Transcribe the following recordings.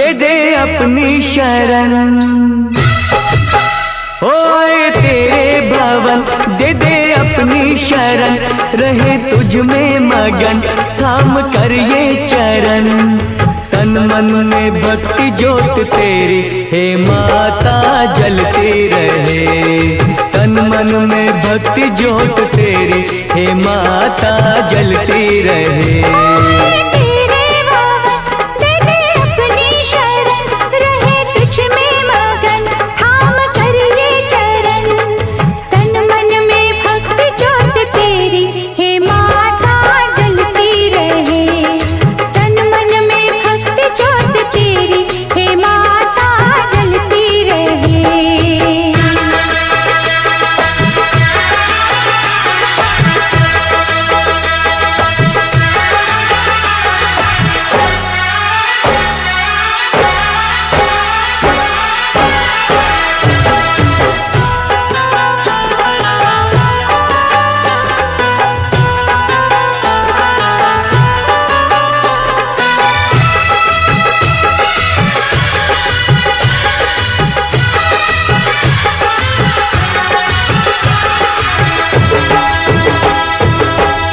दे दे अपनी शरण। ओए तेरे भवन दे दे अपनी शरण, रहे तुझ में मगन थाम कर ये चरण। तन मन में भक्ति ज्योत तेरी हे माता जलती रहे। तन मन में भक्ति ज्योत तेरी हे माता जलती रहे।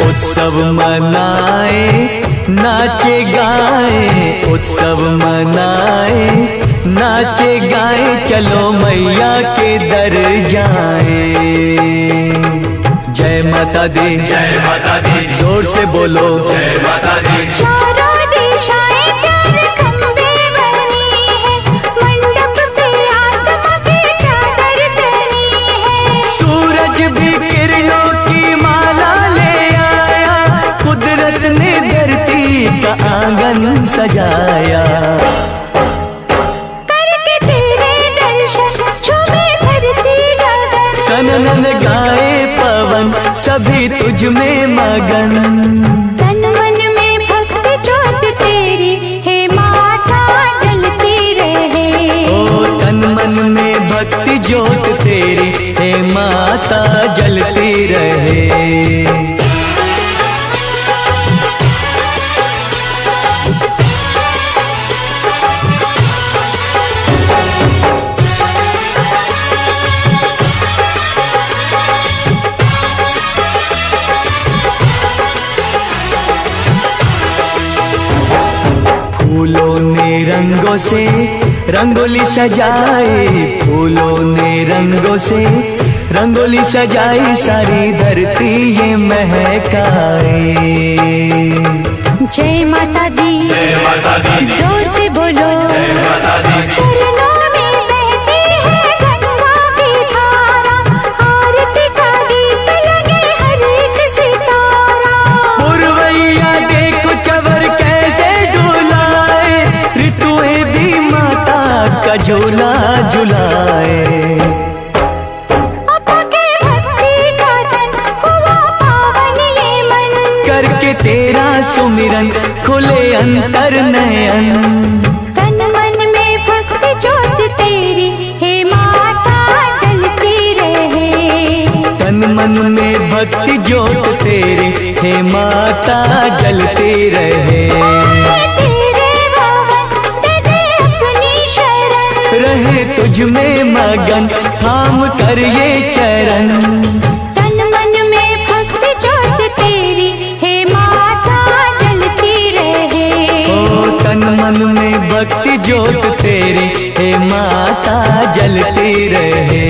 उत्सव मनाए नाचे गाए, उत्सव मनाए नाचे गाए, चलो मैया के दर जाए। जय माता दी, जय माता दी, जोर से बोलो जय माता दी। चारों दिशाएं चार खंबे बनी है, मंडप पे आसमां की चादर तनी है। सूरज भी किरणों की माला ले आया, कुदरत ने धरती का आंगन सजाया। करके तेरे दर्शन झूमे धरती गगन, सनन गाए पवन सभी तुझ में मगन। तन मन में भक्ति ज्योत तेरी हे माता जलती रहे। ओ तन मन में भक्ति ज्योत तेरी हे माता जलती रहे। फूलों ने रंगों से रंगोली सजाए, फूलों ने रंगों से रंगोली सजाई, सारी धरती ये महकाए। जय माता दी, जय माता दी, जोर से बोलो जय माता दी। चरणों में बहती है गंगा की धारा, आरती का दीप लगे हर एक सितारा। पुरवैया देखो चवर कैसे डुलाए, ऋतुएं भी माता का झूला झुलाए। करके तेरा सुमिरन खुले अंतर नयन। तन मन में भक्ति ज्योत तेरी हे माता जलती रहे। तन मन में भक्ति ज्योत तेरी हे माता जलती रहे। तेरे भवन दे दे अपनी शरण, रहे तुझ में मगन थाम कर ये चरण। तन मन में भक्ति ज्योत तेरी हे माता जलती रहे। ओ तन मन में भक्ति ज्योत तेरी हे माता जलती रहे।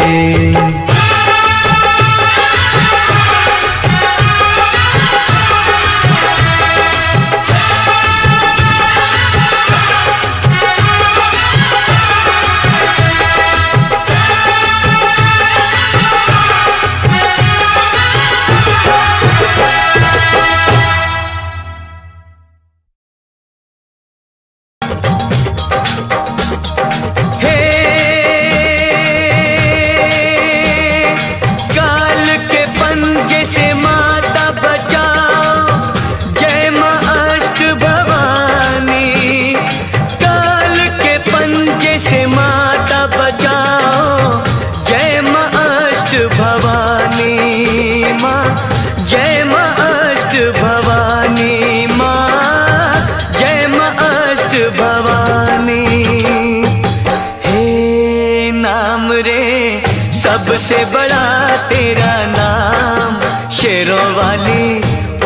सबसे बड़ा तेरा नाम, शेरों वाली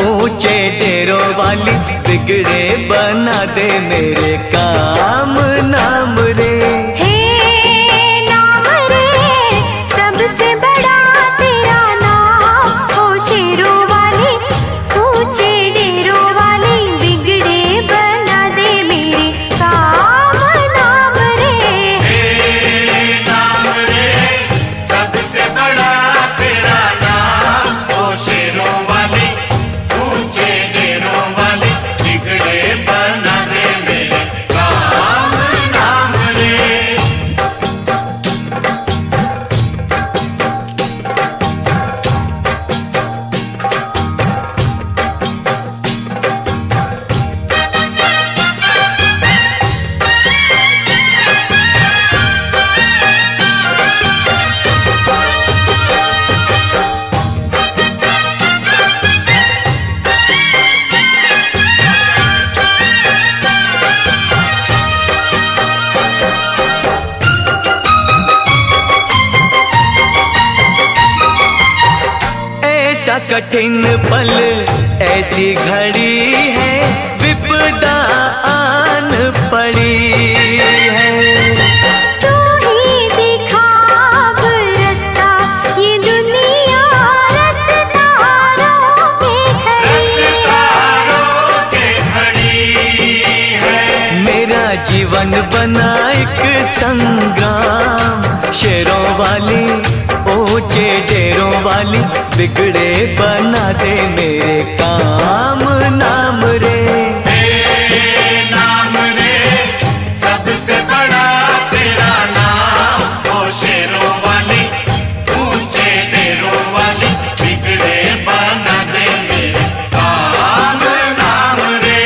ऊंचे डेरों वाली, बिगड़े बना दे मेरे काम नाम रे। हे नाम रे, सबसे बड़ा तेरा नाम, ओ शेरों वाली ऊंचे डेरों वाली, बिगड़े बना दे मेरे काम नाम रे। हे नाम रे, सबसे बड़ा तेरा नाम, ओ शेरों वाली ऊंचे डेरों वाली, बिगड़े बना दे मेरे काम नाम रे। ऐसा कठिन पल, ऐसी घड़ी है, विपदा आन पड़ी है। तू ही दिखा अब रास्ता, ये दुनिया रस्तारों पे खड़ी है। मेरा जीवन बना एक संग्राम, शेरों वाली ऊंचे डेरों वाली, बिगड़े बना दे मेरे काम नाम रे। हे नाम रे, सबसे बड़ा तेरा नाम, ओ शेरों वाली ऊंचे डेरों वाली, बिगड़े बना दे मेरे काम नाम रे।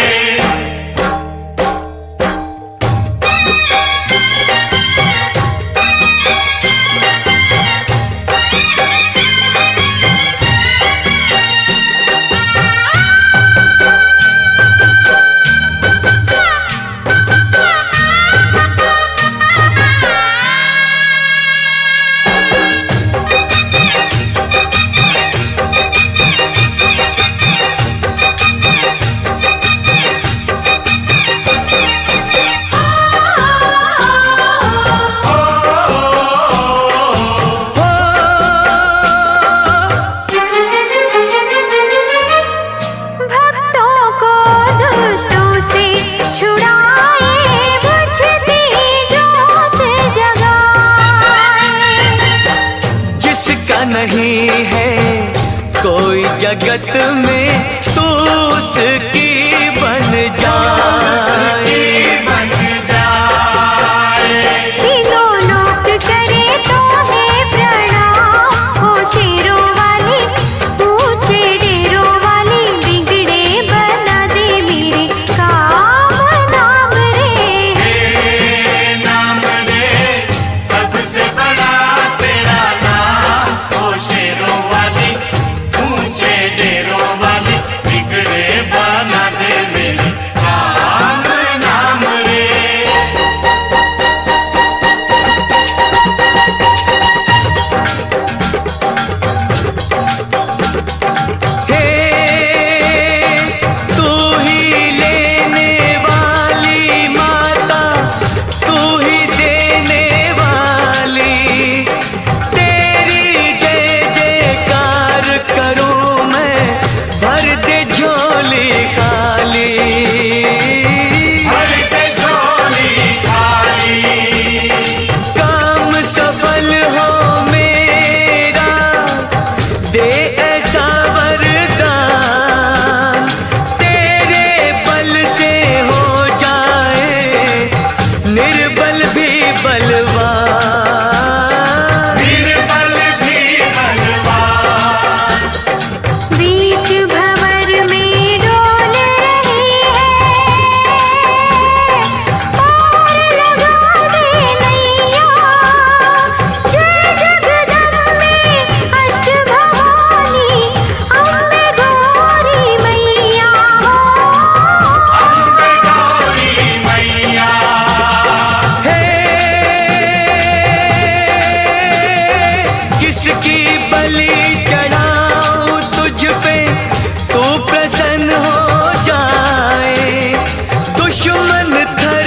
भक्तों को दुष्टों से छुड़ाए, बुझती जोत जगाए। जिसका नहीं है कोई जगत में, तू उसकी बन जाए। बन जाए। तीनों लोक करे तो है प्रणाम, ओ शेरों वाली ऊंचे डेरों वाली, बिगड़े बना दे मेरे काम नाम रे। हे नाम रे, सबसे बड़ा तेरा नाम, ओ शेरों वाली ऊंचे डेरों वाली, बिगड़े बना मन थर